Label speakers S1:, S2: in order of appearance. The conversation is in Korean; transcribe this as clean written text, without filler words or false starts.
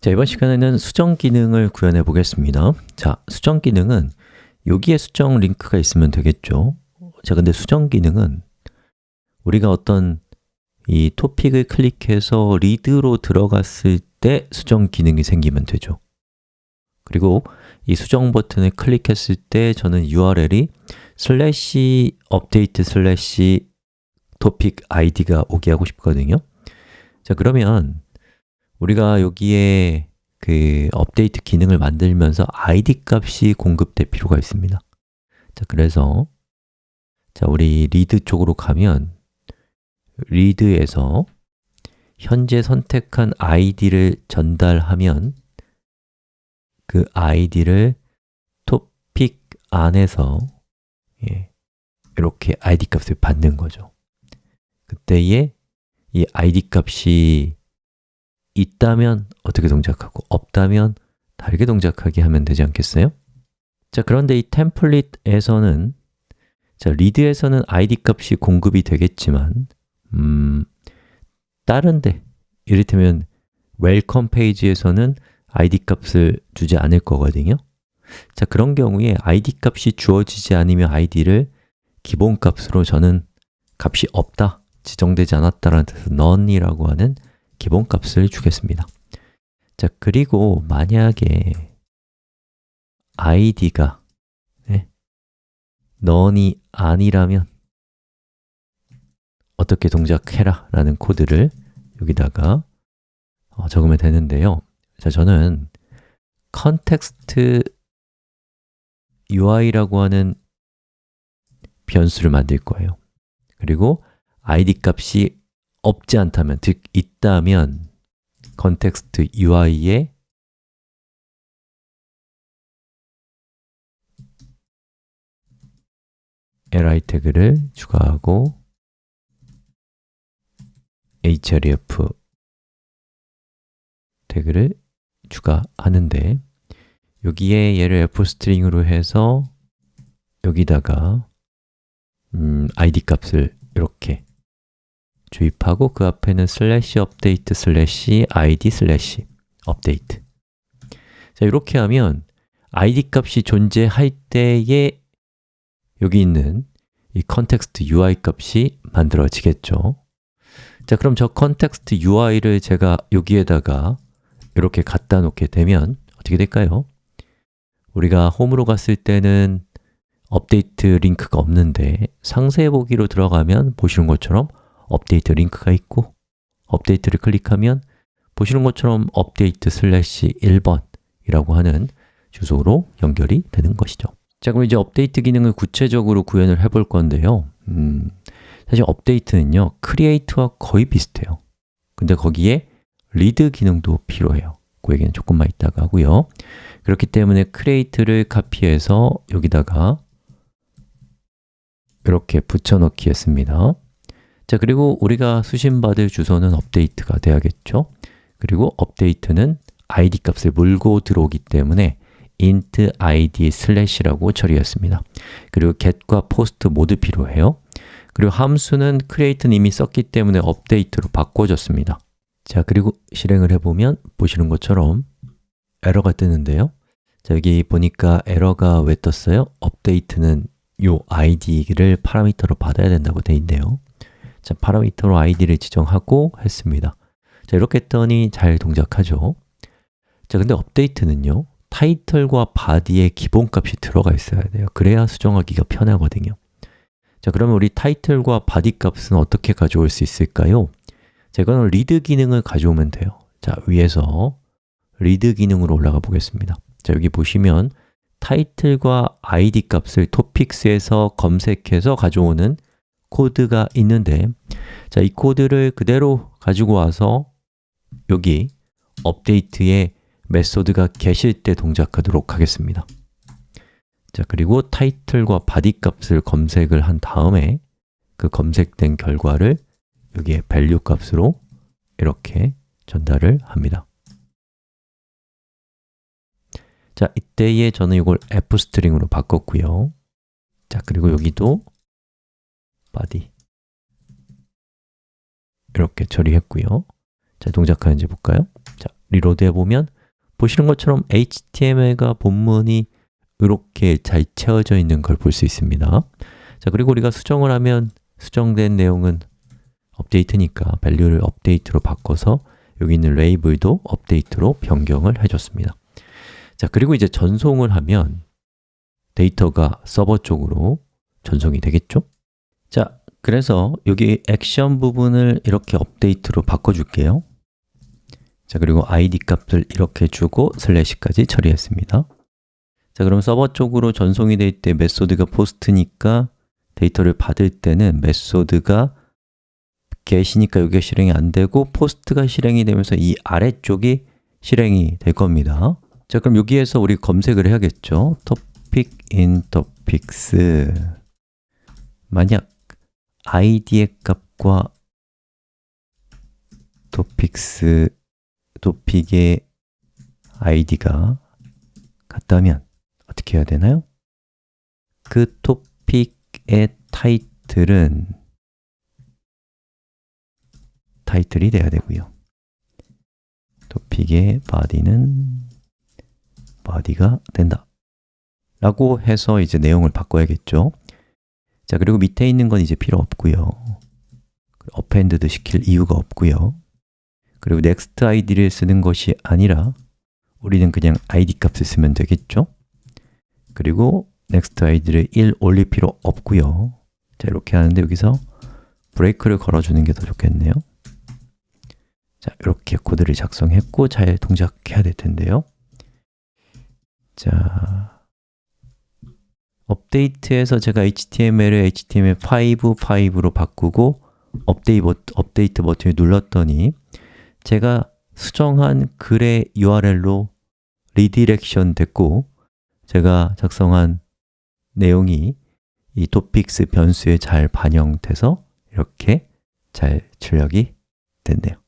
S1: 자, 이번 시간에는 수정 기능을 구현해 보겠습니다. 자, 수정 기능은 여기에 수정 링크가 있으면 되겠죠. 자, 근데 수정 기능은 우리가 어떤 이 토픽을 클릭해서 리드로 들어갔을 때 수정 기능이 생기면 되죠. 그리고 이 수정 버튼을 클릭했을 때 저는 URL이 /update/ topic id가 오게 하고 싶거든요. 자, 그러면 우리가 여기에 그 업데이트 기능을 만들면서 id 값이 공급될 필요가 있습니다. 자, 그래서 우리 리드 쪽으로 가면 리드에서 현재 선택한 id를 전달하면 그 id를 토픽 안에서 이렇게 id 값을 받는 거죠. 그때에 이 id 값이 있다면 어떻게 동작하고 없다면 다르게 동작하게 하면 되지 않겠어요? 자, 그런데 이 템플릿에서는 리드에서는 id 값이 공급이 되겠지만 다른데, 이를테면 웰컴 페이지에서는 id 값을 주지 않을 거거든요. 자, 그런 경우에 id 값이 주어지지 않으면 id를 기본 값으로 저는 값이 없다, 지정되지 않았다라는 뜻에서 none이라고 하는 기본 값을 주겠습니다. 자, 그리고 만약에 id가 none이 아니라면 어떻게 동작해라 라는 코드를 여기다가 적으면 되는데요. 자, 저는 context UI라고 하는 변수를 만들 거예요. 그리고 id 값이 없지 않다면, 즉 있다면 context UI에 li 태그를 추가하고 href 태그를 추가하는데 여기에 얘를 f스트링으로 해서 여기다가 id 값을 이렇게 주입하고 그 앞에는 /update/ id/ update. 자, 이렇게 하면 id 값이 존재할 때에 여기 있는 이 context UI 값이 만들어지겠죠. 자, 그럼 저 context UI를 제가 여기에다가 이렇게 갖다 놓게 되면 어떻게 될까요? 우리가 홈으로 갔을 때는 업데이트 링크가 없는데 상세 보기로 들어가면 보시는 것처럼 업데이트 링크가 있고 업데이트를 클릭하면 보시는 것처럼 업데이트 /1번이라고 하는 주소로 연결이 되는 것이죠. 자, 그럼 이제 업데이트 기능을 구체적으로 구현을 해볼 건데요. 사실 업데이트는요, create와 거의 비슷해요. 근데 거기에 read 기능도 필요해요. 그 얘기는 조금만 이따가 하고요. 그렇기 때문에 create를 카피해서 여기다가 이렇게 붙여넣기 했습니다. 자, 그리고 우리가 수신받을 주소는 업데이트가 돼야겠죠? 그리고 업데이트는 id 값을 물고 들어오기 때문에 int id /라고 처리했습니다. 그리고 get과 post 모두 필요해요. 그리고 함수는 create는 이미 썼기 때문에 업데이트로 바꿔줬습니다. 자, 그리고 실행을 해보면 보시는 것처럼 에러가 뜨는데요. 자, 여기 보니까 에러가 왜 떴어요? 업데이트는 요 id를 파라미터로 받아야 된다고 돼 있네요. 자, 파라미터로 id를 지정하고 했습니다. 자, 이렇게 했더니 잘 동작하죠. 자, 근데 업데이트는요, 타이틀과 body에 기본값이 들어가 있어야 돼요. 그래야 수정하기가 편하거든요. 자, 그러면 우리 타이틀과 body 값은 어떻게 가져올 수 있을까요? 자, 이거는 read 기능을 가져오면 돼요. 자, 위에서 read 기능으로 올라가 보겠습니다. 자, 여기 보시면 타이틀과 id 값을 topics에서 검색해서 가져오는 코드가 있는데, 자, 이 코드를 그대로 가지고 와서 여기 업데이트에 메소드가 계실 때 동작하도록 하겠습니다. 자, 그리고 타이틀과 body 값을 검색을 한 다음에 그 검색된 결과를 여기에 value 값으로 이렇게 전달을 합니다. 자, 이때에 저는 이걸 f스트링으로 바꿨고요. 자, 그리고 여기도 body 이렇게 처리했고요. 자, 동작하는지 볼까요? 자, 리로드 해보면 보시는 것처럼 HTML과 본문이 이렇게 잘 채워져 있는 걸 볼 수 있습니다. 자, 그리고 우리가 수정을 하면 수정된 내용은 업데이트니까 value를 업데이트로 바꿔서 여기 있는 레이블도 업데이트로 변경을 해줬습니다. 자, 그리고 이제 전송을 하면 데이터가 서버 쪽으로 전송이 되겠죠? 자, 그래서 여기 액션 부분을 이렇게 업데이트로 바꿔줄게요. 자, 그리고 id 값을 이렇게 주고 슬래시까지 처리했습니다. 자, 그럼 서버 쪽으로 전송이 될 때 메소드가 포스트니까 데이터를 받을 때는 메소드가 get이니까 여기가 실행이 안 되고 포스트가 실행이 되면서 이 아래쪽이 실행이 될 겁니다. 자, 그럼 여기에서 우리 검색을 해야겠죠? topic in topics 만약 id의 값과 topic의 id가 같다면 어떻게 해야 되나요? 그 topic의 타이틀이 돼야 되고요. topic의 body는 body가 된다 라고 해서 이제 내용을 바꿔야겠죠. 자, 그리고 밑에 있는 건 이제 필요 없고요. append도 시킬 이유가 없고요. 그리고 next id를 쓰는 것이 아니라 우리는 그냥 id 값을 쓰면 되겠죠. 그리고 next id를 1 올릴 필요 없고요. 자, 이렇게 하는데 여기서 브레이크를 걸어주는 게 더 좋겠네요. 자, 이렇게 코드를 작성했고 잘 동작해야 될 텐데요. 자, 업데이트에서 제가 HTML을 HTML5로 바꾸고 업데이트 버튼을 눌렀더니 제가 수정한 글의 URL로 리디렉션 됐고 제가 작성한 내용이 이 topics 변수에 잘 반영돼서 이렇게 잘 출력이 됐네요.